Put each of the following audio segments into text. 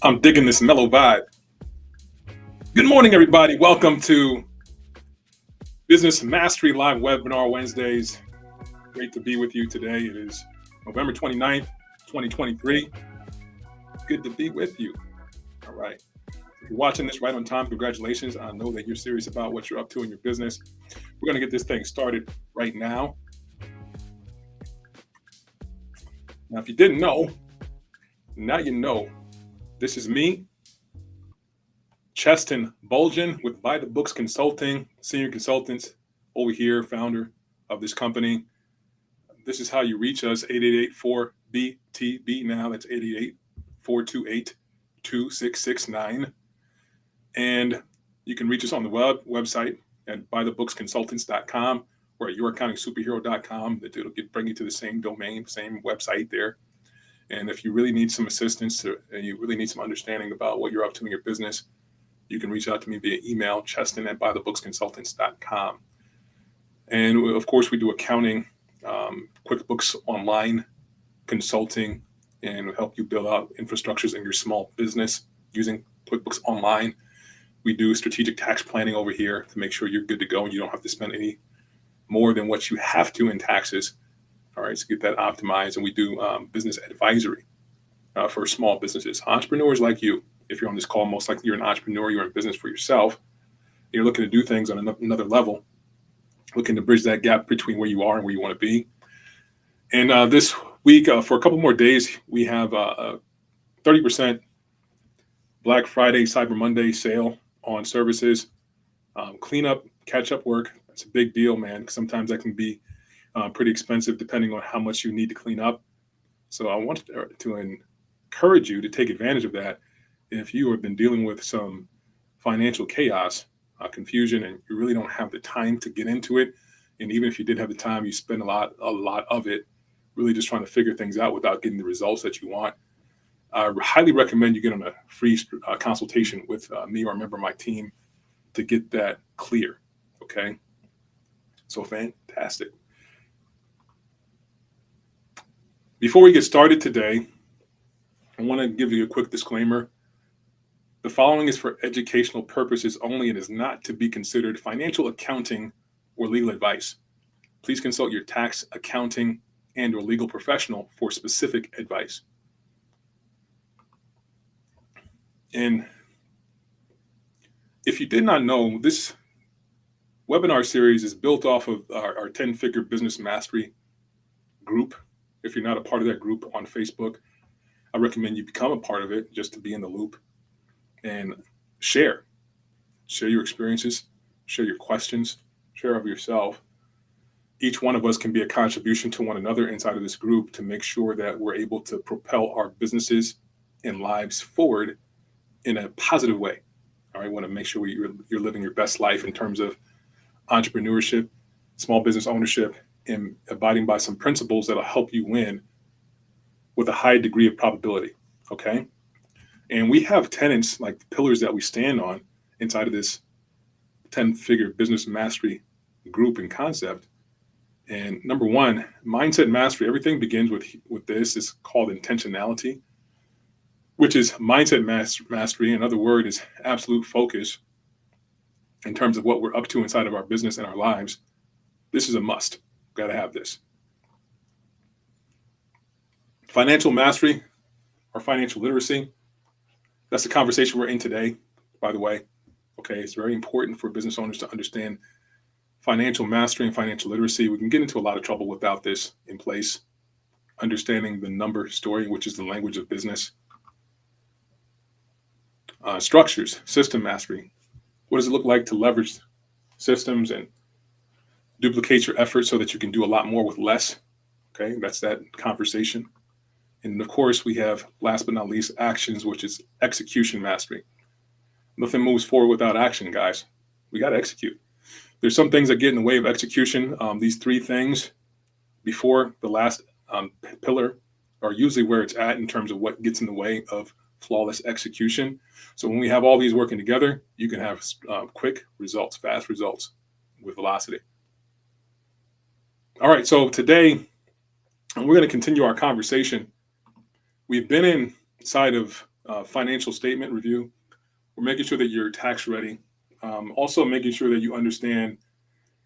I'm digging this mellow vibe. Good morning, everybody. Welcome to Business Mastery Live Webinar Wednesdays. Great to be with you today. It is November 29th, 2023. Good to be with you. All right. If you're watching this right on time, congratulations. I know that you're serious about what you're up to in your business. We're going to get this thing started right now. Now, if you didn't know, now you know. This is me, Cheston Bulgin with By the Books Consulting, senior consultant over here, founder of this company. This is how you reach us, 888-4BTB now. That's 888-428-2669. And you can reach us on the website at bythebooksconsultants.com or at youraccountingsuperhero.com. It'll bring you to the same domain, same website there. And if you really need some assistance and you really need some understanding about what you're up to in your business, you can reach out to me via email, cheston@bythebooksconsultants.com. And of course, we do accounting, QuickBooks Online consulting, and help you build out infrastructures in your small business using QuickBooks Online. We do strategic tax planning over here to make sure you're good to go and you don't have to spend any more than what you have to in taxes. All right, so get that optimized. And we do business advisory for small businesses, entrepreneurs like you. If you're on this call, most likely you're an entrepreneur, you're in business for yourself. You're looking to do things on another level, looking to bridge that gap between where you are and where you want to be. And this week, for a couple more days, we have a 30% Black Friday, Cyber Monday sale on services, cleanup, catch-up work. That's a big deal, man. Sometimes that can be pretty expensive depending on how much you need to clean up. So I want to encourage you to take advantage of that. If you have been dealing with some financial chaos, confusion, and you really don't have the time to get into it, and even if you did have the time, you spend a lot of it really just trying to figure things out without getting the results that you want, I highly recommend you get on a free consultation with me or a member of my team to get that clear, okay? So fantastic. Before we get started today, I want to give you a quick disclaimer. The following is for educational purposes only and is not to be considered financial, accounting, or legal advice. Please consult your tax, accounting, and or legal professional for specific advice. And if you did not know, this webinar series is built off of our 10-figure business mastery group. If you're not a part of that group on Facebook, I recommend you become a part of it just to be in the loop and share your experiences, share your questions, share of yourself. Each one of us can be a contribution to one another inside of this group to make sure that we're able to propel our businesses and lives forward in a positive way. All right, I want to make sure you're living your best life in terms of entrepreneurship, small business ownership, and abiding by some principles that'll help you win with a high degree of probability, okay? And we have tenets, like the pillars that we stand on inside of this 10-figure business mastery group and concept. And number one, mindset mastery. Everything begins with this. It's called intentionality, which is mindset mastery. In other words, is absolute focus in terms of what we're up to inside of our business and our lives. This is a must. Got to have this. Financial mastery or financial literacy. That's the conversation we're in today, by the way. Okay, it's very important for business owners to understand financial mastery and financial literacy. We can get into a lot of trouble without this in place. Understanding the number story, which is the language of business. Structures, system mastery. What does it look like to leverage systems and duplicate your efforts so that you can do a lot more with less? Okay, that's that conversation. And of course, we have, last but not least, actions, which is execution mastery. Nothing moves forward without action, guys. We got to execute. There's some things that get in the way of execution. These three things before the last pillar are usually where it's at in terms of what gets in the way of flawless execution. So when we have all these working together, you can have quick results, fast results with velocity. All right, so today we're going to continue our conversation. We've been inside of financial statement review. We're making sure that you're tax ready. Also making sure that you understand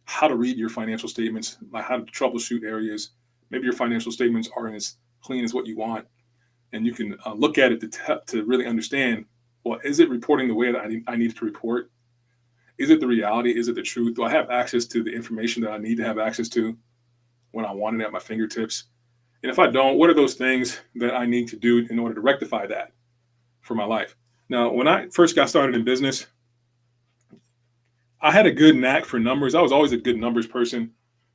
how to read your financial statements, like how to troubleshoot areas. Maybe your financial statements aren't as clean as what you want, and you can look at it to really understand, well, is it reporting the way that I need it to report? Is it the reality? Is it the truth? Do I have access to the information that I need to have access to when I want it at my fingertips? And if I don't, what are those things that I need to do in order to rectify that for my life? Now, when I first got started in business, I had a good knack for numbers. I was always a good numbers person,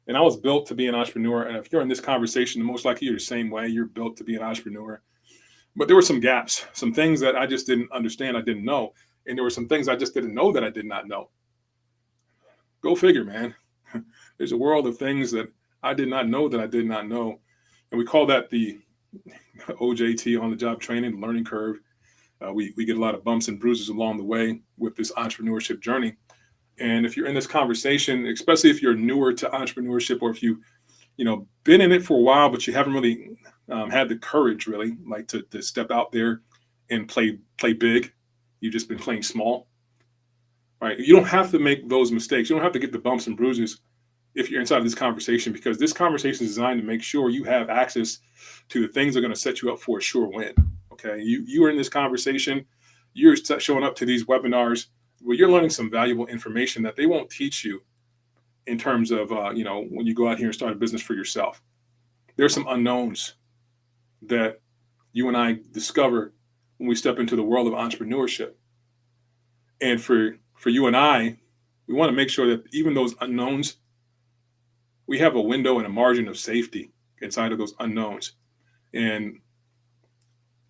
and I was built to be an entrepreneur. And if you're in this conversation, most likely you're the same way. You're built to be an entrepreneur. But there were some gaps, some things that I just didn't understand, I didn't know. And there were some things I just didn't know that I did not know. Go figure, man. There's a world of things that I did not know that I did not know. And we call that the OJT, on the job training, learning curve. We get a lot of bumps and bruises along the way with this entrepreneurship journey. And if you're in this conversation, especially if you're newer to entrepreneurship, or if you been in it for a while, but you haven't really had the courage, really, like to step out there and play big. You've just been playing small, right? You don't have to make those mistakes. You don't have to get the bumps and bruises if you're inside of this conversation, because this conversation is designed to make sure you have access to the things that are going to set you up for a sure win. Okay, you are in this conversation. You're showing up to these webinars where you're learning some valuable information that they won't teach you in terms of when you go out here and start a business for yourself. There's some unknowns that you and I discover when we step into the world of entrepreneurship. And for you and I, we want to make sure that even those unknowns, we have a window and a margin of safety inside of those unknowns. And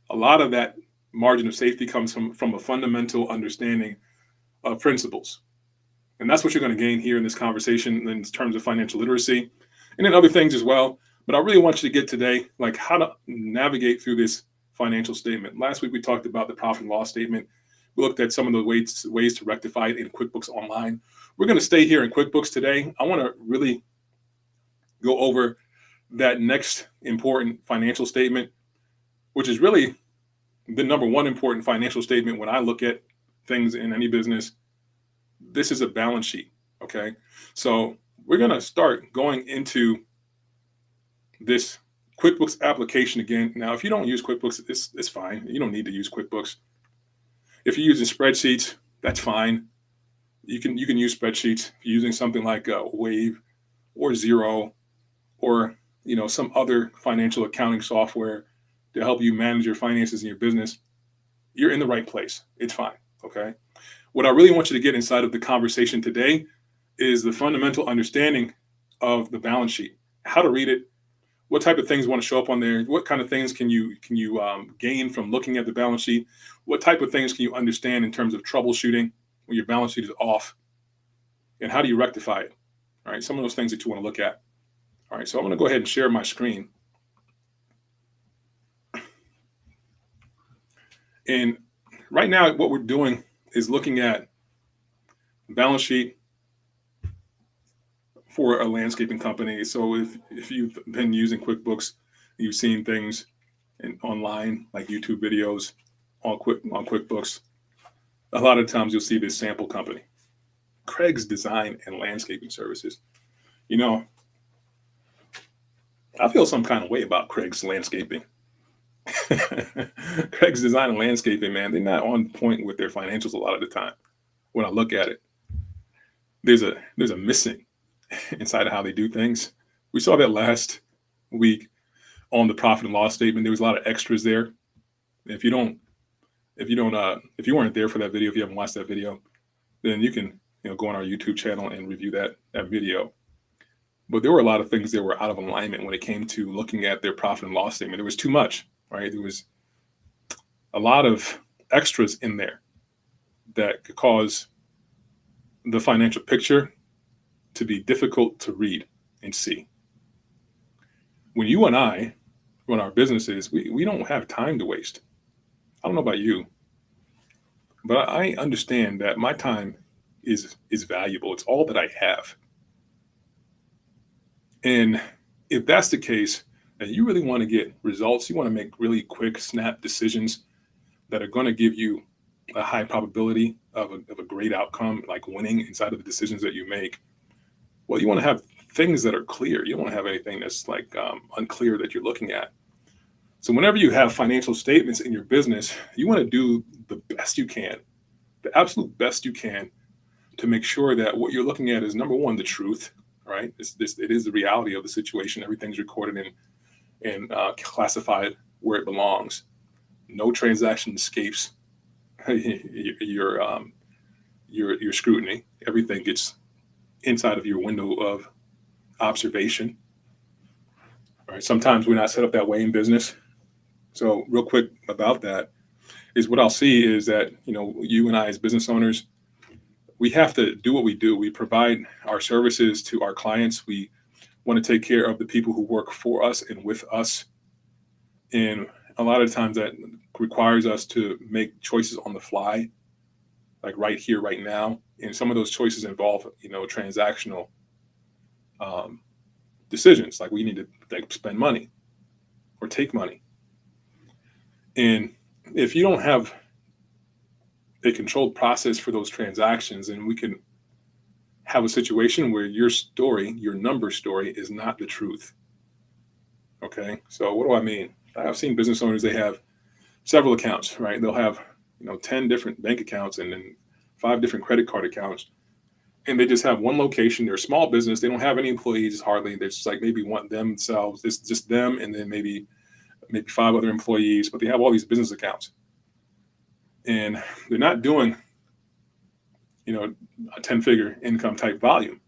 a lot of that margin of safety comes from a fundamental understanding of principles. And that's what you're going to gain here in this conversation in terms of financial literacy, and then other things as well. But I really want you to get today, like, how to navigate through this financial statement. Last week, we talked about the profit and loss statement. We looked at some of the ways to rectify it in QuickBooks Online. We're going to stay here in QuickBooks today. I want to really go over that next important financial statement, which is really the number one important financial statement when I look at things in any business. This is a balance sheet. Okay. So we're going to start going into this QuickBooks application again. Now, if you don't use QuickBooks, it's fine. You don't need to use QuickBooks. If you're using spreadsheets, that's fine. You can use spreadsheets. If you're using something like Wave or Xero, or some other financial accounting software to help you manage your finances in your business, you're in the right place. It's fine. Okay. What I really want you to get inside of the conversation today is the fundamental understanding of the balance sheet, how to read it, what type of things want to show up on there, what kind of things can you gain from looking at the balance sheet, what type of things can you understand in terms of troubleshooting when your balance sheet is off, and how do you rectify it? All right, some of those things that you want to look at. All right, so I'm going to go ahead and share my screen. And right now, what we're doing is looking at balance sheet for a landscaping company. So if you've been using QuickBooks, you've seen things online like YouTube videos on QuickBooks, a lot of times you'll see this sample company, Craig's Design and Landscaping Services. I feel some kind of way about Craig's Landscaping. Craig's Design and Landscaping, man, they're not on point with their financials a lot of the time. When I look at it, there's a missing inside of how they do things. We saw that last week on the profit and loss statement. There was a lot of extras there. If you weren't there for that video, if you haven't watched that video, then you can go on our YouTube channel and review that video. But there were a lot of things that were out of alignment when it came to looking at their profit and loss statement. There was too much, right? There was a lot of extras in there that could cause the financial picture to be difficult to read and see. When you and I run our businesses, we don't have time to waste. I don't know about you, but I understand that my time is valuable. It's all that I have. And if that's the case, and you really want to get results, you want to make really quick, snap decisions, that are going to give you a high probability of a great outcome, like winning inside of the decisions that you make, well, you want to have things that are clear. You don't want to have anything that's like unclear that you're looking at. So whenever you have financial statements in your business, you want to do the best you can, the absolute best you can, to make sure that what you're looking at is, number one, the truth, right? It is the reality of the situation. Everything's recorded and classified where it belongs. No transaction escapes your scrutiny. Everything gets inside of your window of observation. All right. Sometimes we're not set up that way in business. So real quick about that is what I'll see is that, you and I as business owners, we have to do what we do. We provide our services to our clients. We want to take care of the people who work for us and with us. And a lot of times that requires us to make choices on the fly, like right here, right now. And some of those choices involve, transactional decisions, like we need to spend money or take money. And if you don't have a controlled process for those transactions, then we can have a situation where your story, your number story, is not the truth. Okay. So what do I mean? I've seen business owners, they have several accounts, right? They'll have, 10 different bank accounts and then 5 different credit card accounts. And they just have one location. They're a small business. They don't have any employees hardly. They're just like maybe one themselves. It's just them and then maybe 5 other employees, but they have all these business accounts. And they're not doing, a 10-figure income type volume.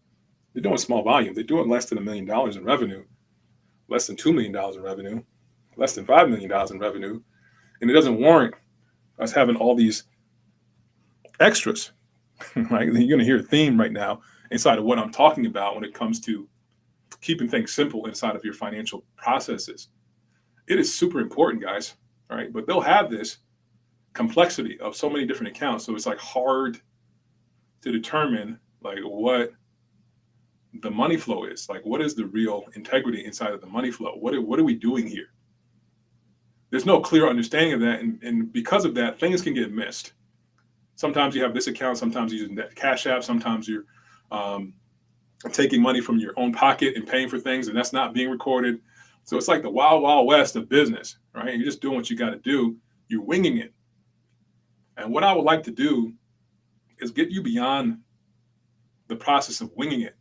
They're doing small volume. They're doing less than $1 million in revenue, less than $2 million in revenue, less than $5 million in revenue. And it doesn't warrant us having all these extras, right? You're going to hear a theme right now inside of what I'm talking about when it comes to keeping things simple inside of your financial processes. It is super important, guys. All right. But they'll have this complexity of so many different accounts. So it's like hard to determine like what the money flow is. Like, what is the real integrity inside of the money flow? What are we doing here? There's no clear understanding of that. And because of that, things can get missed. Sometimes you have this account, sometimes you're using that Cash App, sometimes you're taking money from your own pocket and paying for things, and that's not being recorded. So it's like the wild, wild west of business, right? You're just doing what you got to do. You're winging it. And what I would like to do is get you beyond the process of winging it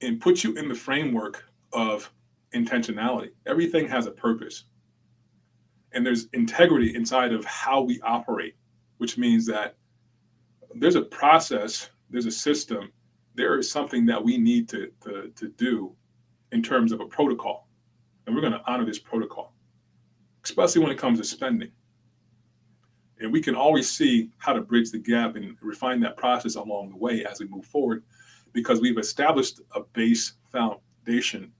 and put you in the framework of intentionality. Everything has a purpose. And there's integrity inside of how we operate, which means that there's a process, there's a system, there is something that we need to do in terms of a protocol. And we're going to honor this protocol, especially when it comes to spending. And we can always see how to bridge the gap and refine that process along the way as we move forward, because we've established a base foundation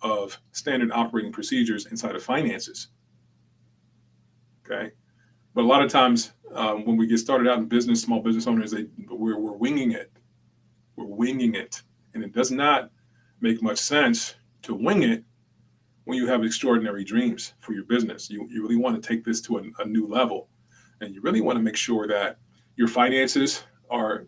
of standard operating procedures inside of finances. Okay. But a lot of times when we get started out in business, small business owners, we're winging it. We're winging it. And it does not make much sense to wing it when you have extraordinary dreams for your business. You really want to take this to a new level. And you really want to make sure that your finances are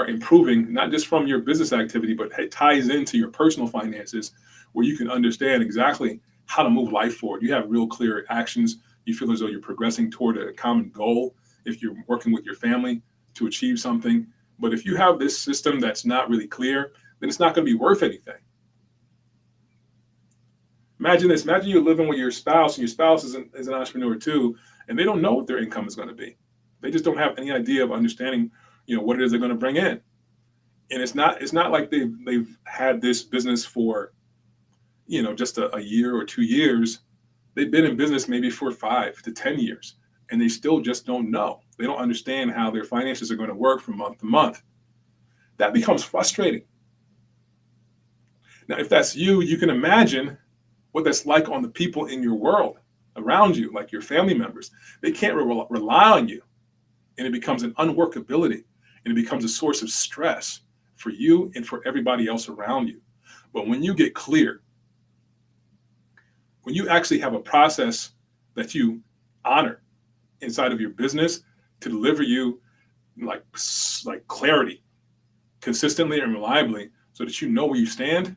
improving, not just from your business activity, but it ties into your personal finances, where you can understand exactly how to move life forward. You have real clear actions. You feel as though you're progressing toward a common goal if you're working with your family to achieve something. But if you have this system that's not really clear, then it's not going to be worth anything. Imagine this. Imagine you're living with your spouse, and your spouse is an entrepreneur too, and they don't know what their income is going to be. They just don't have any idea of understanding, what it is they're going to bring in. And it's not like they've had this business for, just a year or 2 years. They've been in business maybe for 5 to 10 years, and they still just don't know. They don't understand how their finances are going to work from month to month. That becomes frustrating. Now, if that's you, you can imagine what that's like on the people in your world around you, like your family members. They can't rely on you, and it becomes an unworkability, and it becomes a source of stress for you and for everybody else around you. But when you get clear, when you actually have a process that you honor inside of your business to deliver you like clarity consistently and reliably so that you know where you stand,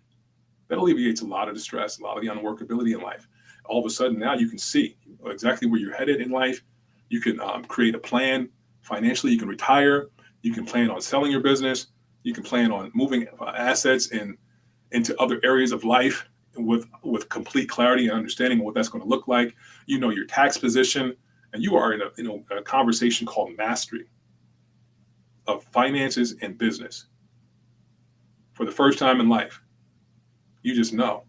that alleviates a lot of the stress, a lot of the unworkability in life. All of a sudden now you can see exactly where you're headed in life. You can create a plan financially. You can retire. You can plan on selling your business. You can plan on moving assets into other areas of life with complete clarity and understanding what that's going to look like. You know your tax position, and you are in a conversation called mastery of finances and business for the first time in life. You just know,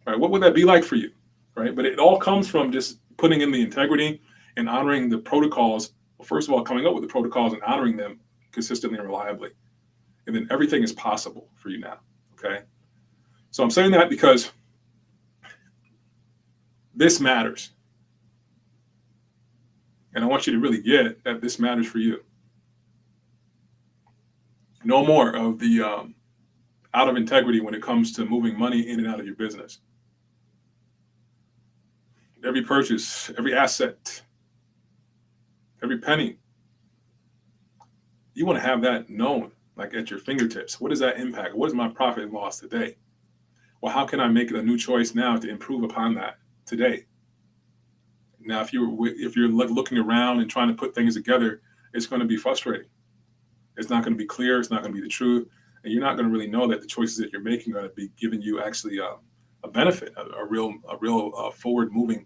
right? What would that be like for you, right? But it all comes from just putting in the integrity and honoring the protocols. Well, first of all, coming up with the protocols and honoring them consistently and reliably. And then everything is possible for you now, okay? So I'm saying that because this matters. And I want you to really get that this matters for you. No more of the out of integrity when it comes to moving money in and out of your business. Every purchase, every asset, every penny, you want to have that known, like at your fingertips. What does that impact? What is my profit and loss today? Well, how can I make a new choice now to improve upon that today? Now, if you're looking around and trying to put things together, it's going to be frustrating. It's not going to be clear. It's not going to be the truth. And you're not going to really know that the choices that you're making are going to be giving you actually a benefit, a real forward-moving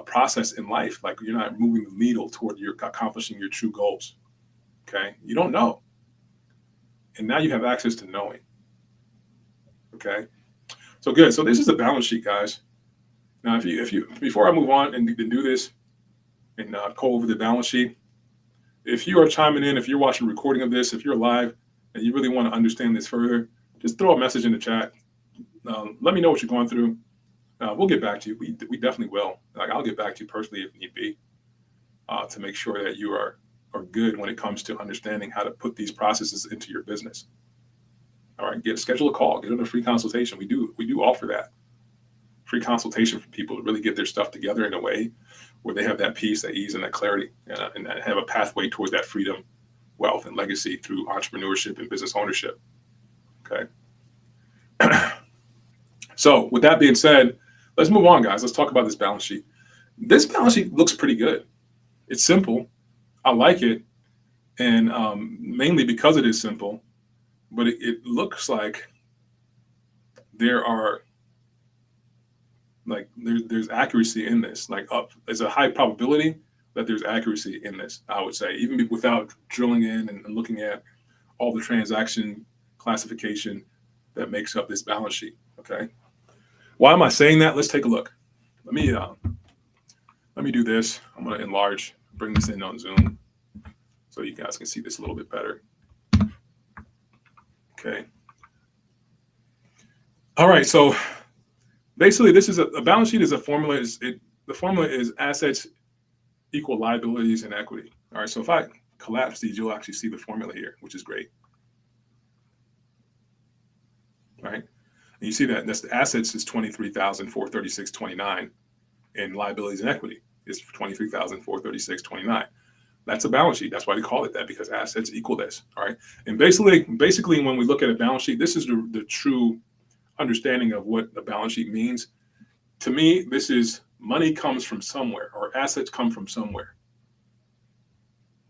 process in life. Like you're not moving the needle toward your accomplishing your true goals. Okay, you don't know, and now you have access to knowing. Okay, so good. So this is a balance sheet, guys. Now, if you before I move on and do this and go over the balance sheet, if you are chiming in, if you're watching a recording of this, if you're live and you really want to understand this further, just throw a message in the chat. Let me know what you're going through. We'll get back to you. We definitely will. Like I'll get back to you personally if need be, to make sure that you are good when it comes to understanding how to put these processes into your business. All right, schedule a call, get on a free consultation. We do offer that free consultation for people to really get their stuff together in a way where they have that peace, that ease, and that clarity, and have a pathway towards that freedom, wealth, and legacy through entrepreneurship and business ownership. Okay. So with that being said, let's move on, guys. Let's talk about this balance sheet. This balance sheet looks pretty good. It's simple. I like it, and mainly because it is simple, but it looks like there's accuracy in this. There's a high probability that there's accuracy in this, I would say, even without drilling in and looking at all the transaction classification that makes up this balance sheet. Okay. Why am I saying that? Let's take a look. Let me do this. I'm going to enlarge, bring this in on Zoom so you guys can see this a little bit better. Okay. All right. So basically, this is a balance sheet is a formula. The formula is assets equal liabilities and equity. All right. So if I collapse these, you'll actually see the formula here, which is great. All right. And you see that's the assets is 23,436.29, and liabilities and equity is 23,436.29. That's a balance sheet. That's why they call it that, because assets equal this. All right. And basically, when we look at a balance sheet, this is the true understanding of what a balance sheet means. To me, this is money comes from somewhere, or assets come from somewhere.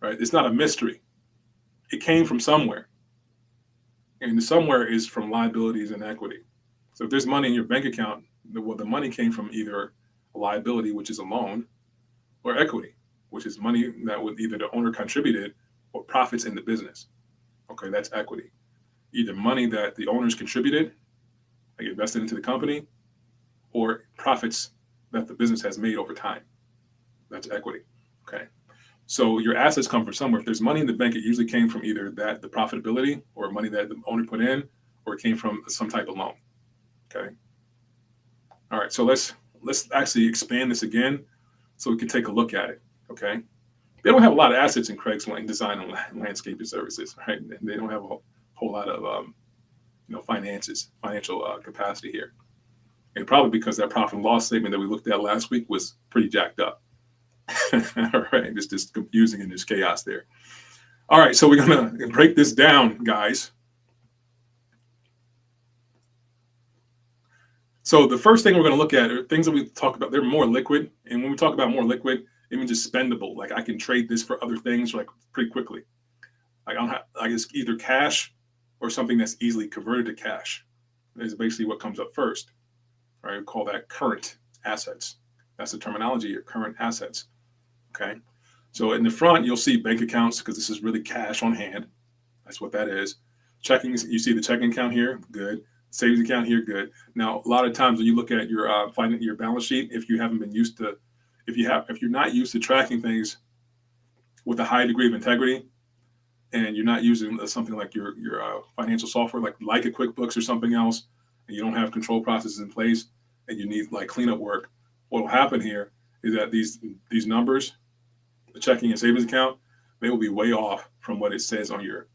Right? It's not a mystery. It came from somewhere. And the somewhere is from liabilities and equity. So if there's money in your bank account, the money came from either a liability, which is a loan, or equity, which is money that would either the owner contributed or profits in the business. Okay, that's equity. Either money that the owners contributed, like invested into the company, or profits that the business has made over time. That's equity. Okay. So your assets come from somewhere. If there's money in the bank, it usually came from either the profitability or money that the owner put in, or it came from some type of loan. Okay. All right. So let's actually expand this again so we can take a look at it. Okay. They don't have a lot of assets in Craig's Design and Landscaping Services, right? They don't have a whole lot of financial capacity here. And probably because that profit and loss statement that we looked at last week was pretty jacked up. All right, it's just confusing and there's chaos there. All right, so we're going to break this down, guys. So the first thing we're going to look at are things that we talk about. They're more liquid. And when we talk about more liquid, even just spendable, like I can trade this for other things like pretty quickly. Like it's either cash or something that's easily converted to cash. That is basically what comes up first. Right? We call that current assets. That's the terminology here, current assets. Okay. So in the front, you'll see bank accounts because this is really cash on hand. That's what that is. Checking, you see the checking account here, good. Savings account here, good. Now, a lot of times when you look at your your balance sheet, if you're not used to tracking things with a high degree of integrity, and you're not using something like your financial software, like a QuickBooks or something else, and you don't have control processes in place, and you need like cleanup work, what will happen here is that these numbers, the checking and savings account, they will be way off from what it says on your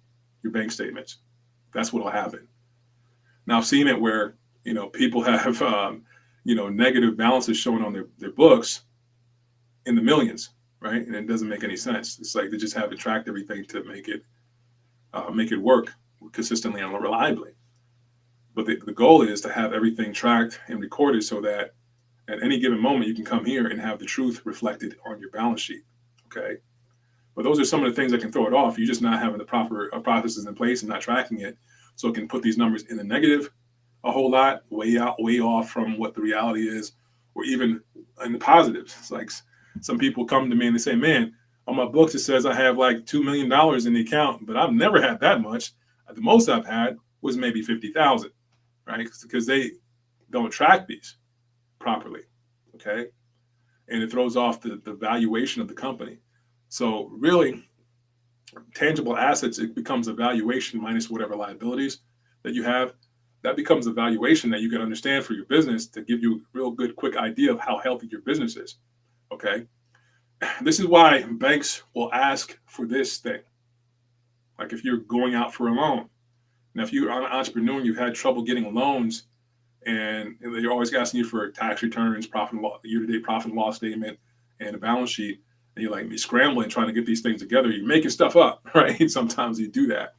bank statements. That's what will happen. Now, I've seen it where people have negative balances showing on their books in the millions, right? And it doesn't make any sense. It's like they just haven't tracked everything to make it work consistently and reliably. But the goal is to have everything tracked and recorded so that at any given moment you can come here and have the truth reflected on your balance sheet. Okay. But those are some of the things that can throw it off. You're just not having the proper processes in place and not tracking it. So it can put these numbers in the negative a whole lot, way off from what the reality is, or even in the positives. It's like some people come to me and they say, man, on my books, it says I have like $2 million in the account, but I've never had that much. The most I've had was maybe 50,000, right? Because they don't track these properly, okay? And it throws off the valuation of the company. So really, tangible assets, it becomes a valuation minus whatever liabilities that you have. That becomes a valuation that you can understand for your business to give you a real good, quick idea of how healthy your business is, okay? This is why banks will ask for this thing. Like if you're going out for a loan. Now, if you're an entrepreneur and you've had trouble getting loans and they're always asking you for tax returns, year-to-date profit and loss statement, and a balance sheet, and you're like scrambling trying to get these things together, you're making stuff up, right? Sometimes you do that.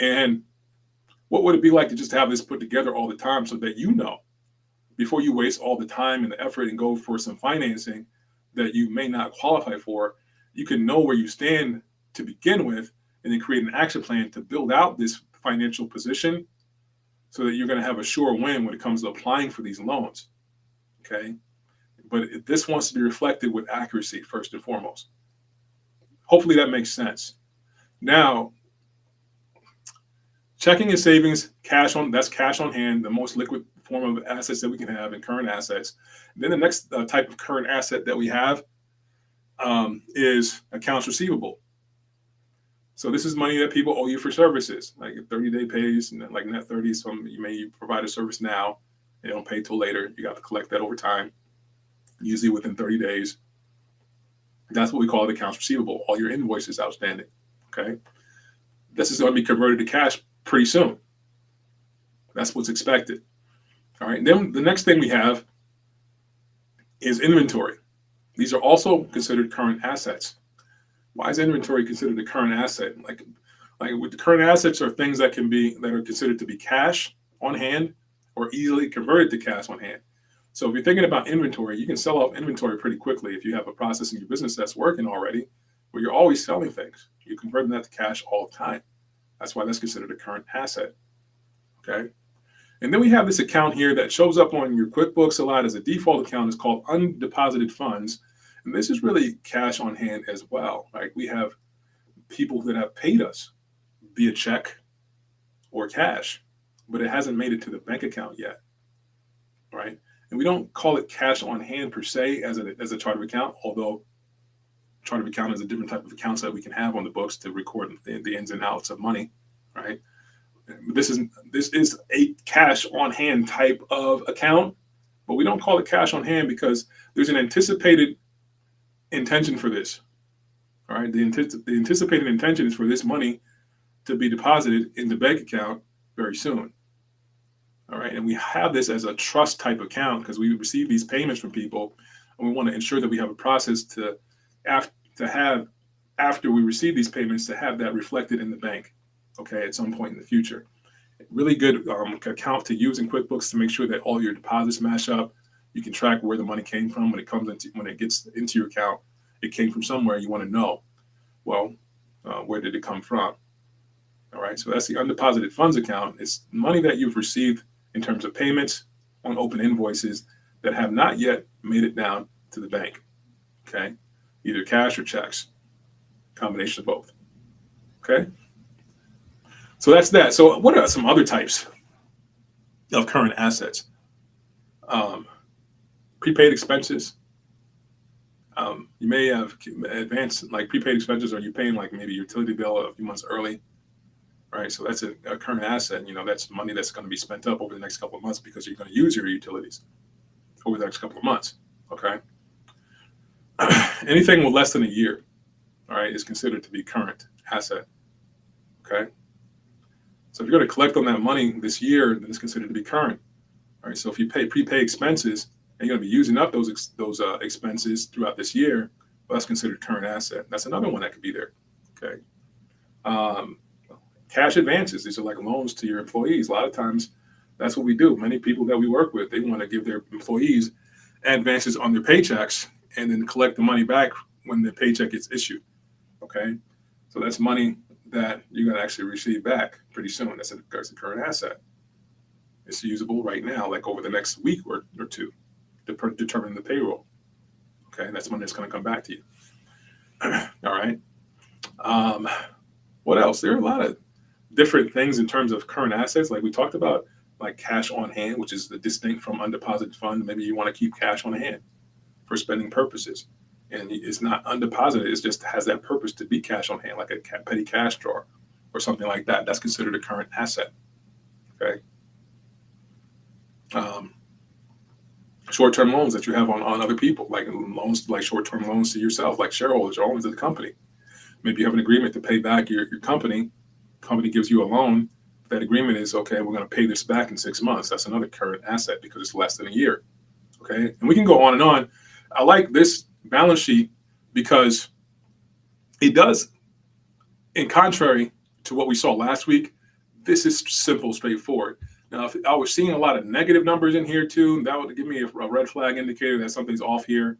And what would it be like to just have this put together all the time so that before you waste all the time and the effort and go for some financing that you may not qualify for, you can know where you stand to begin with and then create an action plan to build out this financial position so that you're going to have a sure win when it comes to applying for these loans, okay? But this wants to be reflected with accuracy first and foremost. Hopefully that makes sense. Now, checking and savings, that's cash on hand, the most liquid form of assets that we can have in current assets. Then the next type of current asset that we have is accounts receivable. So this is money that people owe you for services, like 30-day pays, and like net 30. You may provide a service now, and you don't pay till later. You got to collect that over time, usually within 30 days. That's what we call it, accounts receivable. All your invoices outstanding. Okay, this is going to be converted to cash pretty soon. That's what's expected. All right. Then the next thing we have is inventory. These are also considered current assets. Why is inventory considered a current asset? Like with the current assets are things that are considered to be cash on hand or easily converted to cash on hand. So if you're thinking about inventory, you can sell off inventory pretty quickly if you have a process in your business that's working already, where you're always selling things. You're converting that to cash all the time. That's why that's considered a current asset. Okay. And then we have this account here that shows up on your QuickBooks a lot as a default account. It's called undeposited funds. And this is really cash on hand as well, right? We have people that have paid us via check or cash, but it hasn't made it to the bank account yet, right? And we don't call it cash on hand per se as a chart of account, although chart of account is a different type of accounts that we can have on the books to record the ins and outs of money, right? This is a cash on hand type of account, but we don't call it cash on hand because there's an anticipated intention for this. All right, the anticipated intention is for this money to be deposited in the bank account very soon. All right. And we have this as a trust type account because we receive these payments from people, and we want to ensure that we have a process to have after we receive these payments to have that reflected in the bank, okay, at some point in the future. Really good account to use in QuickBooks to make sure that all your deposits match up. You can track where the money came from when it gets into your account. It came from somewhere. You want to know, well, where did it come from? All right, so that's the undeposited funds account. It's money that you've received in terms of payments on open invoices that have not yet made it down to the bank. Okay, either cash or checks, combination of both. Okay, so that's that. So what are some other types of current assets? Prepaid expenses. You may have advanced like prepaid expenses, or you paying like maybe utility bill a few months early, right? So that's a current asset. That's money that's going to be spent up over the next couple of months because you're going to use your utilities over the next couple of months. Okay. Anything with less than a year, all right, is considered to be current asset. Okay. So if you're going to collect on that money this year, then it's considered to be current. All right. So if you pay prepaid expenses and you're going to be using up those expenses throughout this year, well, that's considered current asset. That's another one that could be there. Okay. Cash advances. These are like loans to your employees. A lot of times, that's what we do. Many people that we work with, they want to give their employees advances on their paychecks and then collect the money back when the paycheck gets issued. Okay. So that's money that you're going to actually receive back pretty soon. That's a current asset. It's usable right now, like over the next week or two, to determine the payroll. Okay. And that's money that's going to come back to you. All right. What else? There are a lot of different things in terms of current assets. Like we talked about, like cash on hand, which is distinct from undeposited fund. Maybe you want to keep cash on hand for spending purposes. And it's not undeposited. It just has that purpose to be cash on hand, like a petty cash drawer or something like that. That's considered a current asset. Okay. Short-term loans that you have on other people, like loans, like short-term loans to yourself, like shareholders or owners of the company. Maybe you have an agreement to pay back your company. Company gives you a loan. That agreement is, okay, we're going to pay this back in 6 months. That's another current asset because it's less than a year. Okay. And we can go on and on. I like this balance sheet because it does, in contrary to what we saw last week, this is simple, straightforward. Now, if I was seeing a lot of negative numbers in here too, that would give me a red flag indicator that something's off here.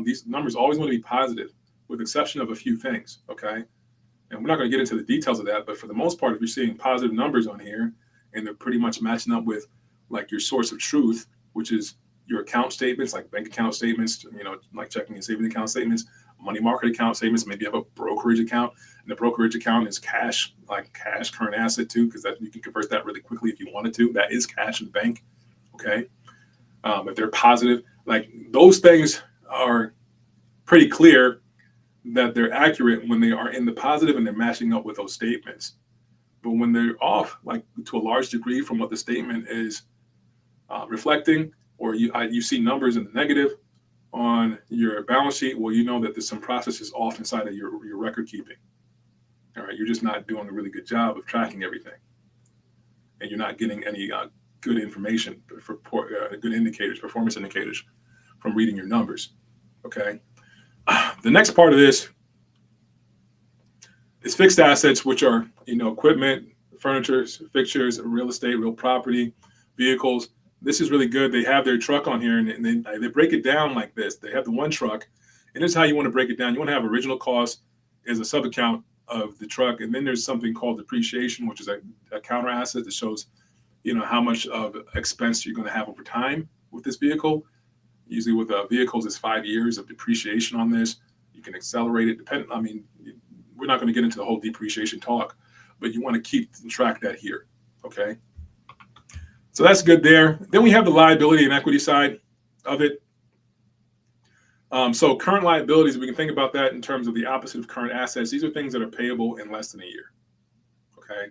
These numbers always want to be positive, with the exception of a few things. Okay. And we're not going to get into the details of that, but for the most part, if you're seeing positive numbers on here and they're pretty much matching up with like your source of truth, which is your account statements, like bank account statements, like checking and saving account statements, money market account statements. Maybe you have a brokerage account, and the brokerage account is cash, like cash, current asset too, because that you can convert that really quickly if you wanted to. That is cash in the bank. Okay. If they're positive, like those things are pretty clear that they're accurate when they are in the positive and they're matching up with those statements. But when they're off, like to a large degree from what the statement is reflecting, or you see numbers in the negative on your balance sheet, well, you know that there's some processes off inside of your record keeping. All right, you're just not doing a really good job of tracking everything, and you're not getting any good information for good indicators, performance indicators, from reading your numbers. Okay. The next part of this is fixed assets, which are equipment, furniture, fixtures, real estate, real property, vehicles. This is really good. They have their truck on here, and they break it down like this. They have the one truck, and this is how you want to break it down. You want to have original cost as a sub account of the truck, and then there's something called depreciation, which is a counter asset that shows how much of expense you're going to have over time with this vehicle. Usually with vehicles, it's 5 years of depreciation on this. You can accelerate it. We're not going to get into the whole depreciation talk, but you want to keep track that here. Okay. So that's good there. Then we have the liability and equity side of it. So current liabilities, we can think about that in terms of the opposite of current assets. These are things that are payable in less than a year. Okay.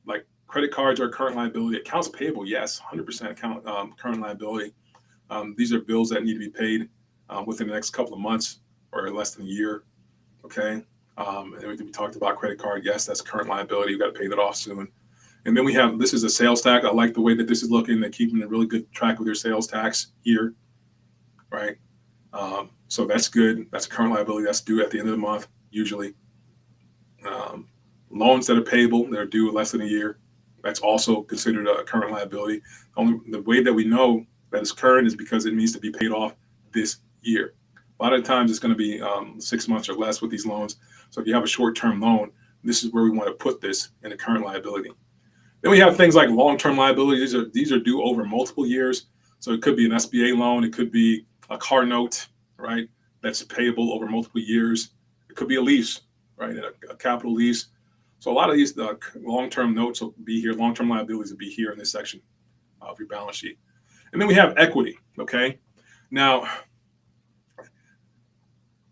Like credit cards are current liability. Accounts payable, yes, 100% current liability. These are bills that need to be paid within the next couple of months or less than a year. Okay. And we talked about credit card. Yes, that's current liability. You've got to pay that off soon. And then we have, this is a sales tax. I like the way that this is looking. They're keeping a really good track with their sales tax here, right? So that's good. That's a current liability that's due at the end of the month, usually. Loans that are payable, that are due less than a year, that's also considered a current liability. Only the way that we know that it's current is because it needs to be paid off this year. A lot of times it's going to be 6 months or less with these loans. So if you have a short-term loan, this is where we want to put this in the current liability. Then we have things like long-term liabilities. These are due over multiple years. So it could be an SBA loan. It could be a car note, right? That's payable over multiple years. It could be a lease, right? A capital lease. So a lot of these long-term notes will be here. Long-term liabilities will be here in this section of your balance sheet. And then we have equity, okay? Now,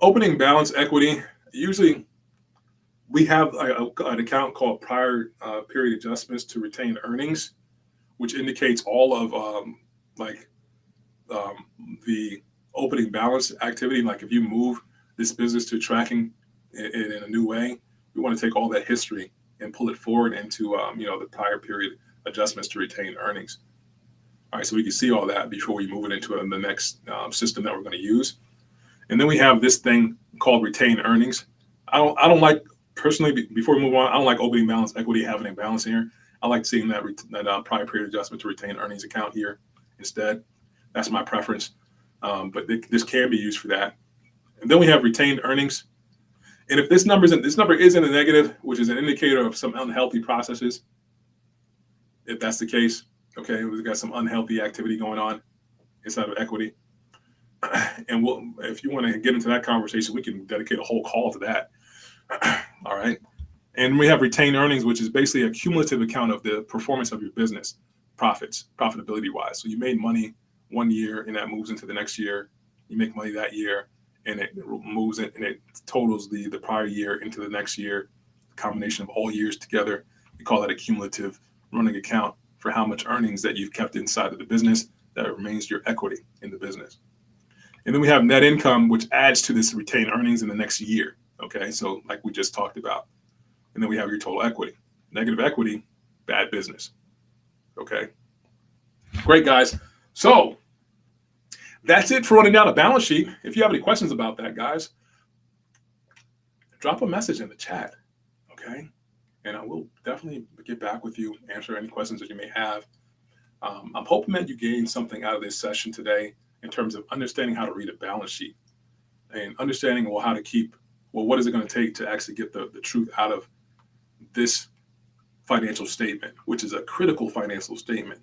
opening balance equity, usually we have an account called prior period adjustments to retained earnings, which indicates all of the opening balance activity. Like if you move this business to tracking in a new way, we want to take all that history and pull it forward into the prior period adjustments to retained earnings. All right, so we can see all that before we move it into the next system that we're going to use. And then we have this thing called retained earnings. I don't like, personally, before we move on, I don't like opening balance equity having a balance here. I like seeing that prior period adjustment to retained earnings account here instead. That's my preference. But this can be used for that. And then we have retained earnings. And if this number is in a negative, which is an indicator of some unhealthy processes, if that's the case, okay, we've got some unhealthy activity going on inside of equity. And if you want to get into that conversation, we can dedicate a whole call to that. All right. And we have retained earnings, which is basically a cumulative account of the performance of your business, profitability wise. So you made money one year and that moves into the next year. You make money that year and it moves it and it totals the prior year into the next year, a combination of all years together. We call that a cumulative running account for how much earnings that you've kept inside of the business that remains your equity in the business. And then we have net income, which adds to this retained earnings in the next year. Okay, so like we just talked about. And then we have your total equity. Negative equity, bad business. Okay, great, guys. So that's it for running down a balance sheet. If you have any questions about that, guys, drop a message in the chat. Okay, and I will definitely get back with you, answer any questions that you may have. I'm hoping that you gained something out of this session today in terms of understanding how to read a balance sheet and understanding how to keep, what is it going to take to actually get the truth out of this financial statement, which is a critical financial statement.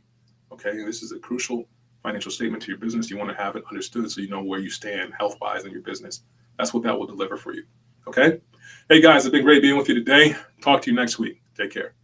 Okay, this is a crucial financial statement to your business. You want to have it understood so you know where you stand health-wise in your business. That's what that will deliver for you. Okay, hey guys, it's been great being with you today. Talk to you next week. Take care.